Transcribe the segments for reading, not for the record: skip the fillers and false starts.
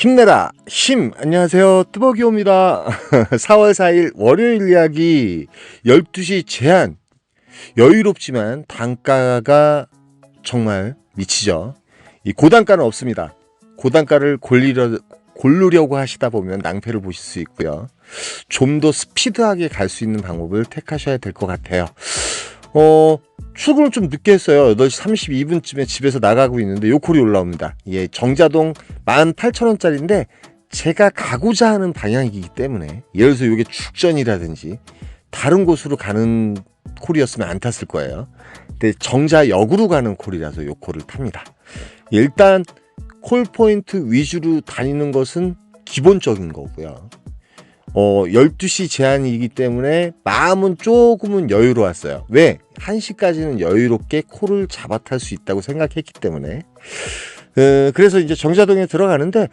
힘내라 힘. 안녕하세요, 뚜벅이옵니다. 4월 4일 월요일 이야기. 12시 제한. 여유롭지만 단가가 정말 미치죠. 이 고단가는 없습니다. 고단가를 고르려고 하시다 보면 낭패를 보실 수 있고요. 좀 더 스피드하게 갈 수 있는 방법을 택하셔야 될 것 같아요. 출근을 좀 늦게 했어요. 8시 32분쯤에 집에서 나가고 있는데 요콜이 올라옵니다. 예, 정자동 18,000원짜리인데 제가 가고자 하는 방향이기 때문에, 예를 들어서 이게 축전이라든지 다른 곳으로 가는 콜이었으면 안 탔을 거예요. 근데 정자역으로 가는 콜이라서 요 콜을 탑니다. 일단 콜포인트 위주로 다니는 것은 기본적인 거고요. 12시 제한이기 때문에 마음은 조금은 여유로웠어요. 왜? 1시까지는 여유롭게 콜을 잡아탈 수 있다고 생각했기 때문에. 그래서 이제 정자동에 들어가는데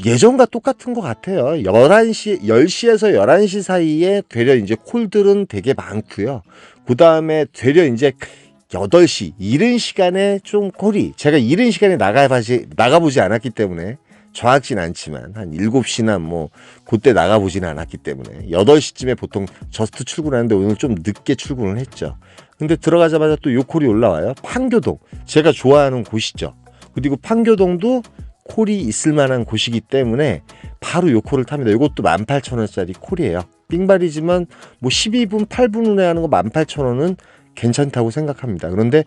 예전과 똑같은 것 같아요. 10시에서 11시 사이에 되려 이제 콜들은 되게 많고요. 그 다음에 되려 이제 8시 이른 시간에 좀 콜이, 제가 이른 시간에 나가보지 않았기 때문에 정확진 않지만 한 7시나 뭐 그때 나가보지는 않았기 때문에 8시쯤에 보통 저스트 출근하는데 오늘 좀 늦게 출근을 했죠. 근데 들어가자마자 또 요콜이 올라와요. 판교동, 제가 좋아하는 곳이죠. 그리고 판교동도 콜이 있을 만한 곳이기 때문에 바로 요콜을 탑니다. 이것도 18,000원짜리 콜이에요. 삥발이지만 뭐 12분 8분 운행하는 거 18,000원은 괜찮다고 생각합니다. 그런데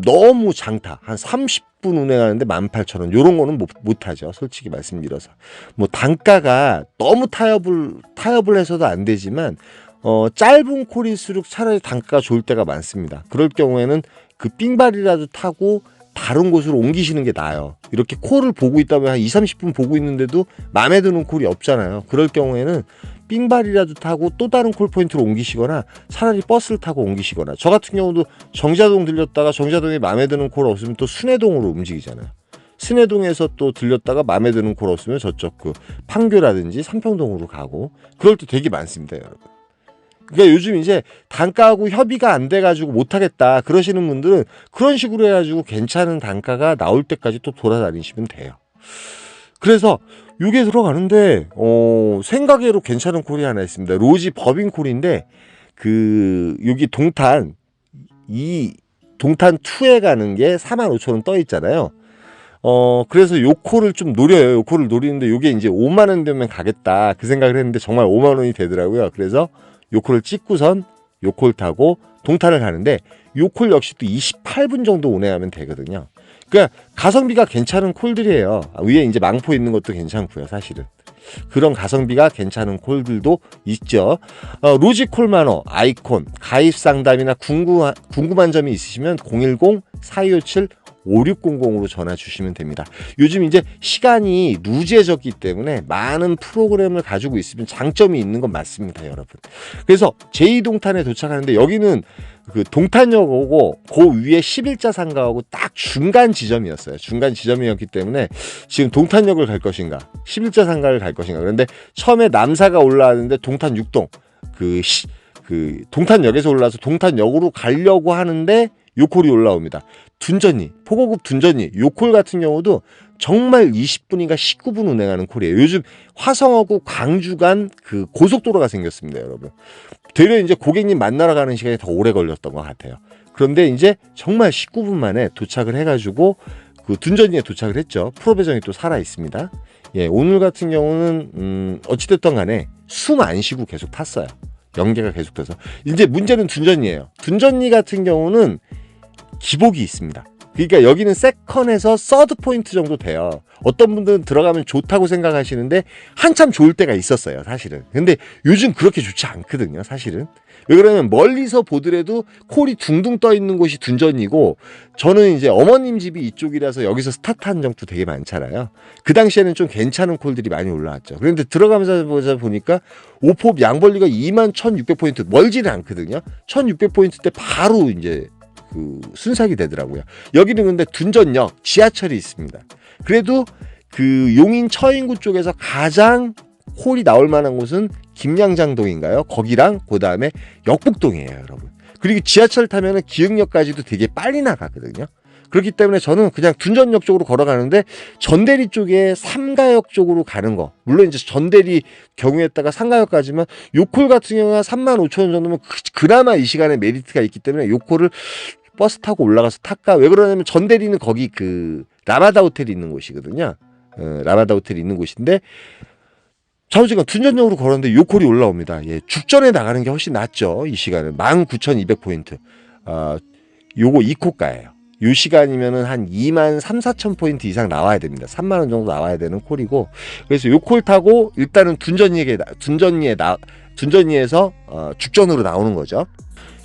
너무 장타, 한 30분 운행하는데 18,000원, 요런 거는 못하죠. 솔직히 말씀드려서. 뭐 단가가 너무 타협을 해서도 안 되지만 짧은 콜일수록 차라리 단가가 좋을 때가 많습니다. 그럴 경우에는 그 삥발이라도 타고 다른 곳으로 옮기시는 게 나아요. 이렇게 콜을 보고 있다면 한 20-30분 보고 있는데도 마음에 드는 콜이 없잖아요. 그럴 경우에는 삥발이라도 타고 또 다른 콜포인트로 옮기시거나 차라리 버스를 타고 옮기시거나, 저 같은 경우도 정자동 들렸다가 정자동에 마음에 드는 콜 없으면 또 순회동으로 움직이잖아요. 순회동에서 또 들렸다가 마음에 드는 콜 없으면 저쪽 그 판교라든지 삼평동으로 가고, 그럴 때 되게 많습니다, 여러분. 그러니까 요즘 이제 단가하고 협의가 안 돼가지고 못하겠다 그러시는 분들은 그런 식으로 해가지고 괜찮은 단가가 나올 때까지 또 돌아다니시면 돼요. 그래서 이게 들어가는데 생각외로 괜찮은 콜이 하나 있습니다. 로지 법인 콜인데 여기 동탄 2에 가는 게 45,000원 떠 있잖아요. 그래서 요 콜을 좀 노려요. 요 콜을 노리는데 요게 이제 5만 원 되면 가겠다 그 생각을 했는데 정말 5만 원이 되더라고요. 그래서 요 콜을 찍고선 요 콜 타고 동탄을 가는데 요 콜 역시 또 28분 정도 운행하면 되거든요. 그러니까 가성비가 괜찮은 콜들이에요. 위에 이제 망포 있는 것도 괜찮고요, 사실은. 그런 가성비가 괜찮은 콜들도 있죠. 로지콜 만호, 아이콘, 가입 상담이나 궁금한 점이 있으시면 010-4257-5600으로 전화 주시면 됩니다. 요즘 이제 시간이 루즈해졌기 때문에 많은 프로그램을 가지고 있으면 장점이 있는 건 맞습니다, 여러분. 그래서 제2동탄에 도착하는데 여기는 그 동탄역 오고 그 위에 11자 상가하고 딱 중간 지점이었어요. 중간 지점이었기 때문에 지금 동탄역을 갈 것인가 11자 상가를 갈 것인가. 그런데 처음에 남사가 올라왔는데 동탄 6동 그 동탄역에서 올라와서 동탄역으로 가려고 하는데 요콜이 올라옵니다. 둔전리, 포고급 둔전리 요콜 같은 경우도 정말 20분인가 19분 운행하는 콜이에요. 요즘 화성하고 광주 간 그 고속도로가 생겼습니다, 여러분. 되려 이제 고객님 만나러 가는 시간이 더 오래 걸렸던 것 같아요. 그런데 이제 정말 19분 만에 도착을 해가지고 그 둔전리에 도착을 했죠. 프로 배정이 또 살아 있습니다. 예, 오늘 같은 경우는 어찌됐든 간에 숨 안 쉬고 계속 탔어요. 연계가 계속돼서. 이제 문제는 둔전리예요. 둔전리 같은 경우는 기복이 있습니다. 그러니까 여기는 세컨에서 서드 포인트 정도 돼요. 어떤 분들은 들어가면 좋다고 생각하시는데 한참 좋을 때가 있었어요, 사실은. 근데 요즘 그렇게 좋지 않거든요, 사실은. 왜 그러냐면 멀리서 보더라도 콜이 둥둥 떠 있는 곳이 둔전이고, 저는 이제 어머님 집이 이쪽이라서 여기서 스타트한 적도 되게 많잖아요. 그 당시에는 좀 괜찮은 콜들이 많이 올라왔죠. 그런데 들어가면서 보니까 오포 양벌리가 21,600포인트 멀지는 않거든요. 1,600포인트 때 바로 이제 그 순삭이 되더라고요. 여기는 근데 둔전역 지하철이 있습니다. 그래도 그 용인 처인구 쪽에서 가장 콜이 나올 만한 곳은 김양장동인가요? 거기랑 그 다음에 역북동이에요, 여러분. 그리고 지하철 타면은 기흥역까지도 되게 빨리 나가거든요. 그렇기 때문에 저는 그냥 둔전역 쪽으로 걸어가는데 전대리 쪽에 삼가역 쪽으로 가는 거. 물론 이제 전대리 경유했다가 삼가역까지만 요 콜 같은 경우는 35,000원 정도면 그나마 이 시간에 메리트가 있기 때문에 요 콜을 버스 타고 올라가서 탈까? 왜 그러냐면 전대리는 거기 그 라마다 호텔이 있는 곳이거든요. 라마다 호텔이 있는 곳인데 좌우지간 둔전역으로 걸었는데 요 콜이 올라옵니다. 예, 죽전에 나가는 게 훨씬 낫죠. 이 시간은 19,200포인트. 요거 2코가예요. 요 시간이면은 한 2만 3, 4천 포인트 이상 나와야 됩니다. 3만 원 정도 나와야 되는 콜이고, 그래서 요 콜 타고 일단은 둔전리에서 죽전으로 나오는 거죠.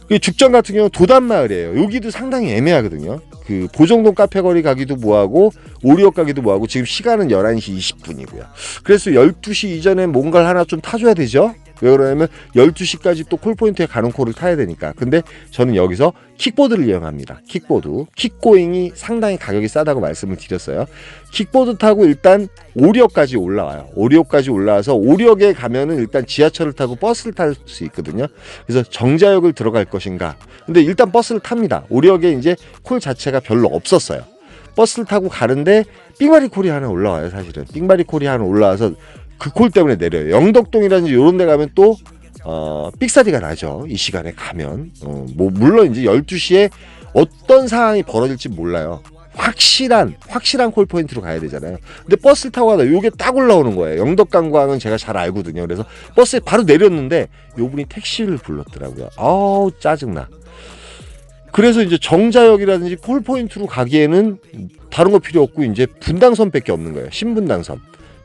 그 죽전 같은 경우는 도단마을이에요. 여기도 상당히 애매하거든요. 그 보정동 카페거리 가기도 뭐하고 오리역 가기도 뭐하고 지금 시간은 11시 20분이고요. 그래서 12시 이전에 뭔가를 하나 좀 타줘야 되죠. 왜 그러냐면 12시까지 또 콜포인트에 가는 콜을 타야 되니까. 근데 저는 여기서 킥보드를 이용합니다. 킥보드. 킥고잉이 상당히 가격이 싸다고 말씀을 드렸어요. 킥보드 타고 일단 오리역까지 올라와요. 오리역까지 올라와서 오리역에 가면은 일단 지하철을 타고 버스를 탈 수 있거든요. 그래서 정자역을 들어갈 것인가. 근데 일단 버스를 탑니다. 오리역에 이제 콜 자체가 별로 없었어요. 버스를 타고 가는데 삥마리 콜이 하나 올라와요. 사실은 삥마리 콜이 하나 올라와서 그 콜 때문에 내려요. 영덕동이라든지 이런 데 가면 또 삑사디가 나죠. 이 시간에 가면 뭐 물론 이제 12시에 어떤 상황이 벌어질지 몰라요. 확실한 콜 포인트로 가야 되잖아요. 근데 버스를 타고 가다 요게 딱 올라오는 거예요. 영덕관광은 제가 잘 알거든요. 그래서 버스에 바로 내렸는데 요분이 택시를 불렀더라고요. 아우 짜증나. 그래서 이제 정자역이라든지 콜 포인트로 가기에는 다른 거 필요 없고 이제 분당선밖에 없는 거예요.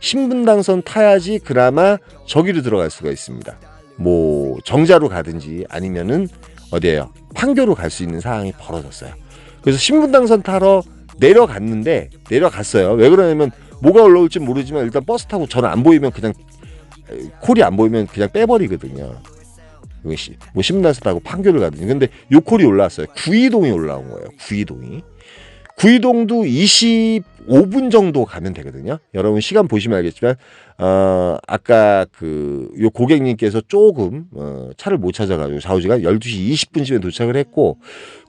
신분당선 타야지 그나마 저기로 들어갈 수가 있습니다. 뭐 정자로 가든지 아니면은 어디에요? 판교로 갈 수 있는 상황이 벌어졌어요. 그래서 신분당선 타러 내려갔어요. 왜 그러냐면 뭐가 올라올지 모르지만 일단 버스 타고 저는 안 보이면 그냥 콜이 안 보이면 그냥 빼버리거든요. 뭐 신분당선 타고 판교를 가든지. 근데 요 콜이 올라왔어요. 구이동이 올라온 거예요. 구이동도 25분 정도 가면 되거든요. 여러분 시간 보시면 알겠지만 아까 요 고객님께서 조금 차를 못 찾아가지고 좌우지간 12시 20분쯤에 도착을 했고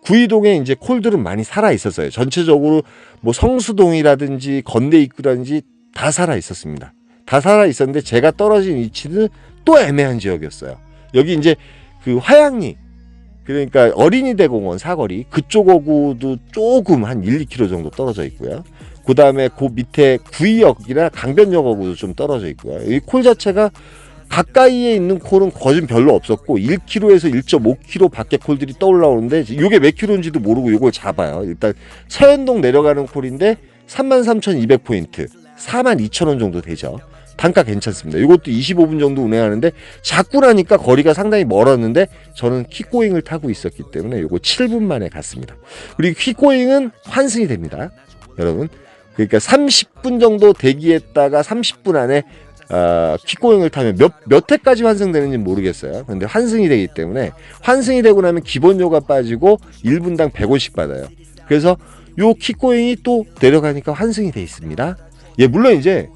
구이동에 이제 콜들은 많이 살아 있었어요. 전체적으로 뭐 성수동이라든지 건대 입구라든지 다 살아 있었습니다. 다 살아 있었는데 제가 떨어진 위치는 또 애매한 지역이었어요. 여기 이제 그 화양리 그러니까 어린이대공원 사거리 그쪽하고도 조금 한 1, 2km 정도 떨어져 있고요. 그 다음에 그 밑에 구의역이나 강변역하고도 좀 떨어져 있고요. 이 콜 자체가 가까이에 있는 콜은 거진 별로 없었고 1km에서 1.5km 밖에 콜들이 떠올라오는데 이게 몇 킬로인지도 모르고 이걸 잡아요. 일단 서현동 내려가는 콜인데 33,200포인트 42,000원 정도 되죠. 단가 괜찮습니다. 이것도 25분 정도 운행하는데 자꾸 나니까 거리가 상당히 멀었는데 저는 킥고잉을 타고 있었기 때문에 이거 7분 만에 갔습니다. 그리고 킥고잉은 환승이 됩니다. 여러분 그러니까 30분 정도 대기했다가 30분 안에 킥고잉을 타면 몇 회까지 환승되는지 모르겠어요. 근데 환승이 되기 때문에 환승이 되고 나면 기본료가 빠지고 1분당 100원씩 받아요. 그래서 요 킥고잉이 또 내려가니까 환승이 돼 있습니다. 예, 물론 이제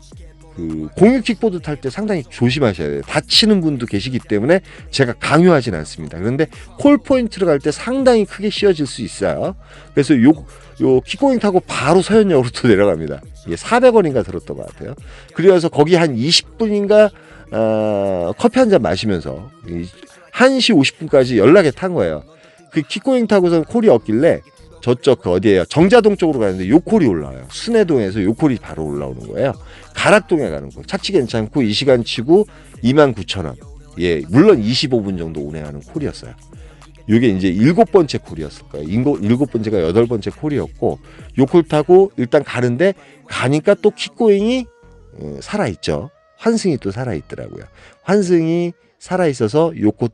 그 공유 킥보드 탈 때 상당히 조심하셔야 돼요. 다치는 분도 계시기 때문에 제가 강요하진 않습니다. 그런데 콜 포인트로 갈 때 상당히 크게 씌워질 수 있어요. 그래서 요 킥고잉 타고 바로 서현역으로 또 내려갑니다. 이게 400원인가 들었던 것 같아요. 그래서 거기 한 20분인가 커피 한 잔 마시면서 1시 50분까지 연락에 탄 거예요. 그 킥고잉 타고선 콜이 없길래 저쪽 그 어디에요? 정자동 쪽으로 가는데 요 콜이 올라와요. 순회동에서 요 콜이 바로 올라오는 거예요. 가락동에 가는 거. 착지 괜찮고 이 시간치고 29,000원. 예, 물론 25분 정도 운행하는 콜이었어요. 이게 이제 7번째 콜이었을 거예요. 7번째가 8번째 콜이었고 요 콜 타고 일단 가는데 가니까 또 킥고잉이 살아있죠. 환승이 또 살아있더라고요. 환승이 살아있어서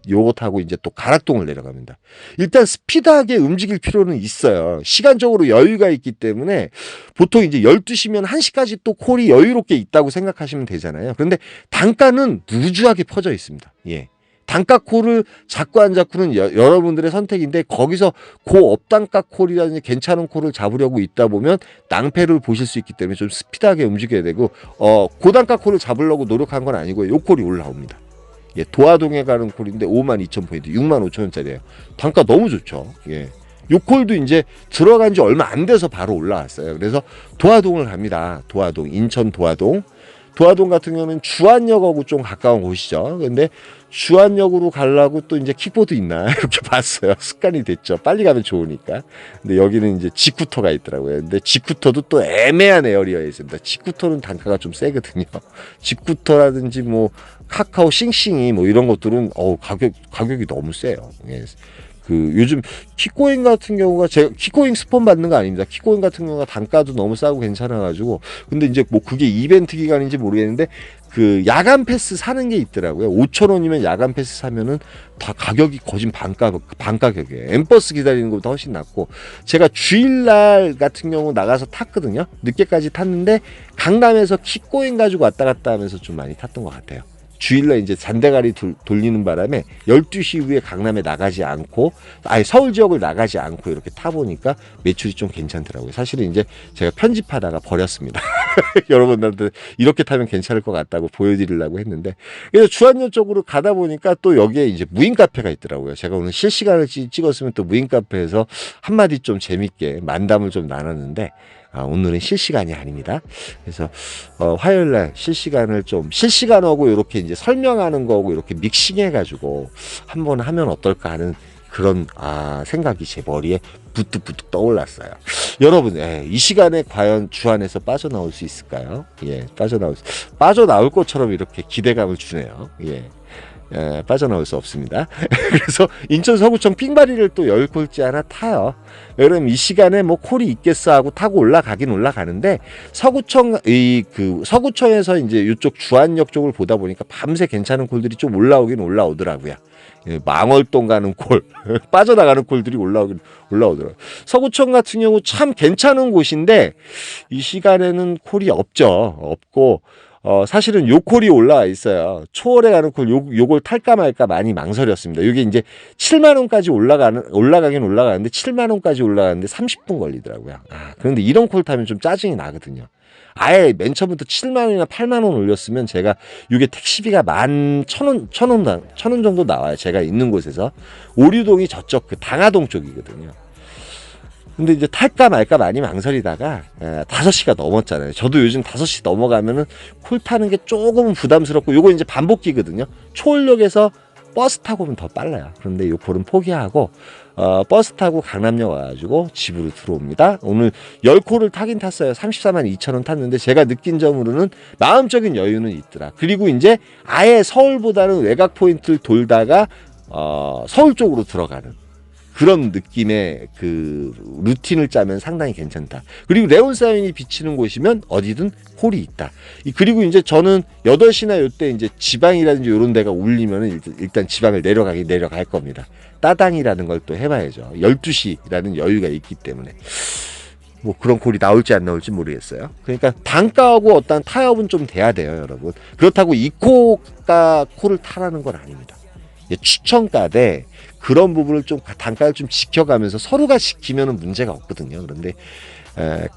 요거 타고 이제 또 가락동을 내려갑니다. 일단 스피드하게 움직일 필요는 있어요. 시간적으로 여유가 있기 때문에 보통 이제 12시면 1시까지 또 콜이 여유롭게 있다고 생각하시면 되잖아요. 그런데 단가는 루즈하게 퍼져 있습니다. 예. 단가 콜을 잡고 안 잡고는 여러분들의 선택인데 거기서 고업단가 콜이라든지 괜찮은 콜을 잡으려고 있다 보면 낭패를 보실 수 있기 때문에 좀 스피드하게 움직여야 되고 고단가 콜을 잡으려고 노력한 건 아니고요. 요 콜이 올라옵니다. 예, 도화동에 가는 콜인데 52,000포인트 65,000원짜리예요. 단가 너무 좋죠. 예. 요 콜도 이제 들어간 지 얼마 안 돼서 바로 올라왔어요. 그래서 도화동을 갑니다. 도화동, 인천 도화동. 도화동 같은 경우는 주안역하고 좀 가까운 곳이죠. 근데 주안역으로 가려고 또 이제 킥보드 있나 이렇게 봤어요. 습관이 됐죠. 빨리 가면 좋으니까. 근데 여기는 이제 직구터가 있더라고요. 근데 직구터도 또 애매한 에어리어에 있습니다. 직구터는 단가가 좀 세거든요. 직구터라든지 뭐 카카오 싱싱이 뭐 이런 것들은 가격이 너무 세요. 예. 그 요즘 킥고잉 같은 경우가 제가 킥고잉 스폰 받는 거 아닙니다. 킥고잉 같은 경우가 단가도 너무 싸고 괜찮아가지고 근데 이제 뭐 그게 이벤트 기간인지 모르겠는데 그 야간 패스 사는 게 있더라고요. 5,000원이면 야간 패스 사면은 다 가격이 거진 반가격이에요. 엠버스 기다리는 것보다 훨씬 낫고 제가 주일날 같은 경우 나가서 탔거든요. 늦게까지 탔는데 강남에서 킥고잉 가지고 왔다 갔다 하면서 좀 많이 탔던 것 같아요. 주일날 이제 잔대가리 돌리는 바람에 12시 이후에 강남에 나가지 않고 아예 서울 지역을 나가지 않고 이렇게 타보니까 매출이 좀 괜찮더라고요. 사실은 이제 제가 편집하다가 버렸습니다. 여러분들한테 이렇게 타면 괜찮을 것 같다고 보여드리려고 했는데 그래서 주안역 쪽으로 가다 보니까 또 여기에 이제 무인 카페가 있더라고요. 제가 오늘 실시간을 찍었으면 또 무인 카페에서 한마디 좀 재밌게 만담을 좀 나눴는데 오늘은 실시간이 아닙니다. 그래서 화요일날 실시간을 좀 실시간하고 이렇게 이제 설명하는 거고 이렇게 믹싱해가지고 한번 하면 어떨까 하는 그런 생각이 제 머리에 부뚝부뚝 떠올랐어요. 여러분, 이 시간에 과연 주안에서 빠져나올 수 있을까요? 예, 빠져나올 것처럼 이렇게 기대감을 주네요. 예. 빠져나올 수 없습니다. 그래서 인천 서구청 삥바리를 또 열골지 하나 타요. 그럼 이 시간에 뭐 콜이 있겠어 하고 타고 올라가긴 올라가는데 서구청에서 이제 이쪽 주안역 쪽을 보다 보니까 밤새 괜찮은 콜들이 좀 올라오긴 올라오더라고요. 망월동 가는 콜, 빠져나가는 콜들이 올라오더라고요. 서구청 같은 경우 참 괜찮은 곳인데 이 시간에는 콜이 없고 사실은 요 콜이 올라와 있어요. 초월에 가는 콜, 요걸 탈까 말까 많이 망설였습니다. 이게 이제 7만원까지 올라가긴 올라가는데 7만원까지 올라가는데 30분 걸리더라고요. 그런데 이런 콜 타면 좀 짜증이 나거든요. 아예 맨 처음부터 7만원이나 8만원 올렸으면 제가 이게 택시비가 11,000원 정도 나와요. 제가 있는 곳에서. 오류동이 저쪽 그 당하동 쪽이거든요. 근데 이제 탈까 말까 많이 망설이다가 5시가 넘었잖아요. 저도 요즘 5시 넘어가면은 콜 타는 게 조금은 부담스럽고 요거 이제 반복기거든요. 초월역에서 버스 타고 오면 더 빨라요. 그런데 요 콜은 포기하고 버스 타고 강남역 와가지고 집으로 들어옵니다. 오늘 10콜을 타긴 탔어요. 34만 2천원 탔는데 제가 느낀 점으로는 마음적인 여유는 있더라. 그리고 이제 아예 서울보다는 외곽 포인트를 돌다가 서울 쪽으로 들어가는 그런 느낌의 그 루틴을 짜면 상당히 괜찮다. 그리고 레온 사인이 비치는 곳이면 어디든 콜이 있다. 그리고 이제 저는 8시나 요때 이제 지방이라든지 이런 데가 울리면은 일단 지방을 내려갈 겁니다. 따당이라는 걸 또 해봐야죠. 12시라는 여유가 있기 때문에. 뭐 그런 콜이 나올지 안 나올지 모르겠어요. 그러니까 단가하고 어떤 타협은 좀 돼야 돼요, 여러분. 그렇다고 이코가 콜을 타라는 건 아닙니다. 추천가대 그런 부분을 좀 단가를 좀 지켜가면서 서로가 지키면은 문제가 없거든요. 그런데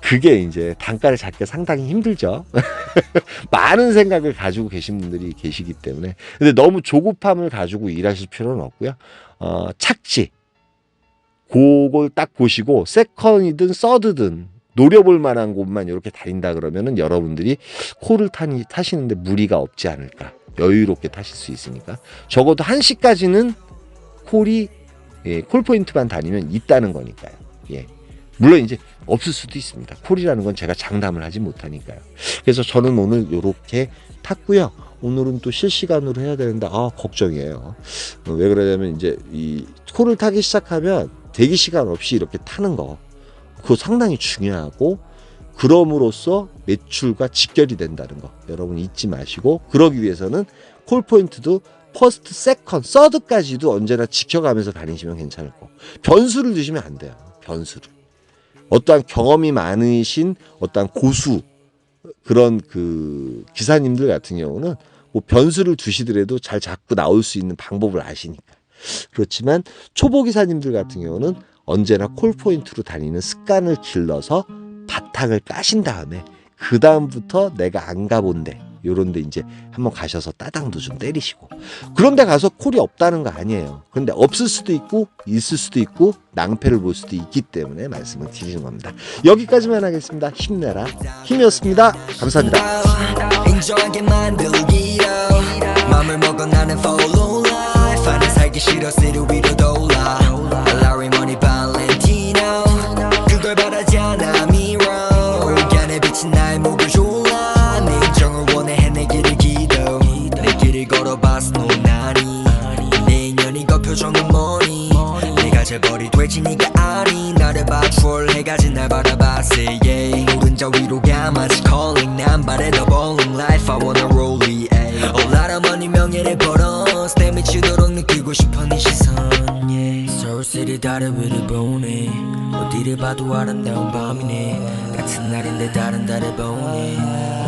그게 이제 단가를 잡기가 상당히 힘들죠. 많은 생각을 가지고 계신 분들이 계시기 때문에. 근데 너무 조급함을 가지고 일하실 필요는 없고요. 착지 그걸 딱 보시고 세컨이든 서드든 노려볼 만한 곳만 이렇게 다닌다 그러면은 여러분들이 콜을 타시는데 무리가 없지 않을까. 여유롭게 타실 수 있으니까. 적어도 1시까지는 콜이 콜 포인트만 다니면 있다는 거니까요. 예. 물론 이제 없을 수도 있습니다. 콜이라는 건 제가 장담을 하지 못하니까요. 그래서 저는 오늘 이렇게 탔고요. 오늘은 또 실시간으로 해야 되는데 걱정이에요. 왜 그러냐면 이제 이 콜을 타기 시작하면 대기 시간 없이 이렇게 타는 거 그거 상당히 중요하고 그럼으로써 매출과 직결이 된다는 거 여러분 잊지 마시고 그러기 위해서는 콜 포인트도 퍼스트, 세컨, 서드까지도 언제나 지켜가면서 다니시면 괜찮을 거. 변수를 두시면 안 돼요. 변수를. 어떠한 경험이 많으신 어떠한 고수 그런 그 기사님들 같은 경우는 뭐 변수를 두시더라도 잘 잡고 나올 수 있는 방법을 아시니까. 그렇지만 초보 기사님들 같은 경우는 언제나 콜 포인트로 다니는 습관을 길러서 바탕을 까신 다음에 그 다음부터 내가 안 가본데 요런데 이제 한번 가셔서 따당도 좀 때리시고, 그런데 가서 콜이 없다는 거 아니에요. 그런데 없을 수도 있고 있을 수도 있고 낭패를 볼 수도 있기 때문에 말씀을 드리는 겁니다. 여기까지만 하겠습니다. 힘내라 힘이었습니다. 감사합니다. 인정하게 만들기로 맘을 먹어 나는 follow life 안에 살기 싫어 city 위로 돌아 Larry Money Valentino 그걸 바라지 않아 mirror 안에 비친 나의 목을 졸라 내 인정을 원해 해내기를 기도 내 길을 걸어봤어 노나니 내 인연이 그 표정은 뭐니 내가 재벌이 될지 네가 아니 나를 봐 troll 해가지 날 바라봤어 yeah 오른자 위로 가 마치 calling 난 바래 더 bowling life I wanna roll it all lot of money 명예를 벌어 내 미치도록 느끼고 싶어 네 시선 yeah 서울시리 다른 위를 보네 어디를 봐도 아름다운 밤이네 같은 날인데 다른 달을 보네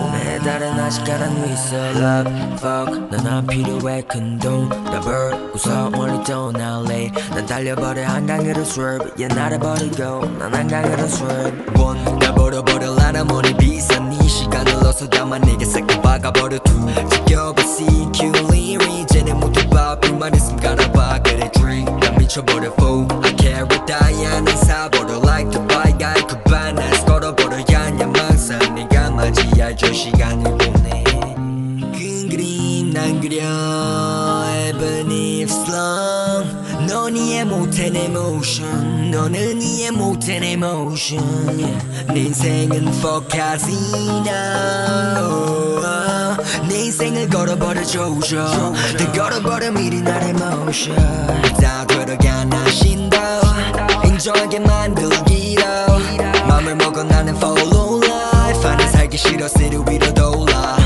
오늘 달은 아직 가라앉아 있어 love fuck 난 안 필요해 큰돈 더블 웃어 멀리 떠날래 난 달려버려 한강으로 swerve yeah 나를 버리고 난 한강으로 swerve one 날 버려버려 라나 머니 비싼 네 시간을 넣어서 담아 내게 싹 다 박아버려 two 지겨봐 CQ 리리 이제는 모두 봐 불만 있음 갈아봐 그래 drink 난 미쳐버려 fool I carry 다이아는 사버려 like the bike guy 그 반나스 걸어버려야 하냐 망상 네가 맞이할 저 시간을 보내 큰 그림 난 그려 even if long 넌 이해 못해 내 motion 너는 이해 못해 내 motion 내 인생은 fuck casino 내 인생을 걸어버려 조져 다 걸어버려 미리 나의 motion 다 들어가 나 신도 인정하게 만들기로 맘을 먹어 나는 follow life 안에 살기 싫어 city 위로 돌아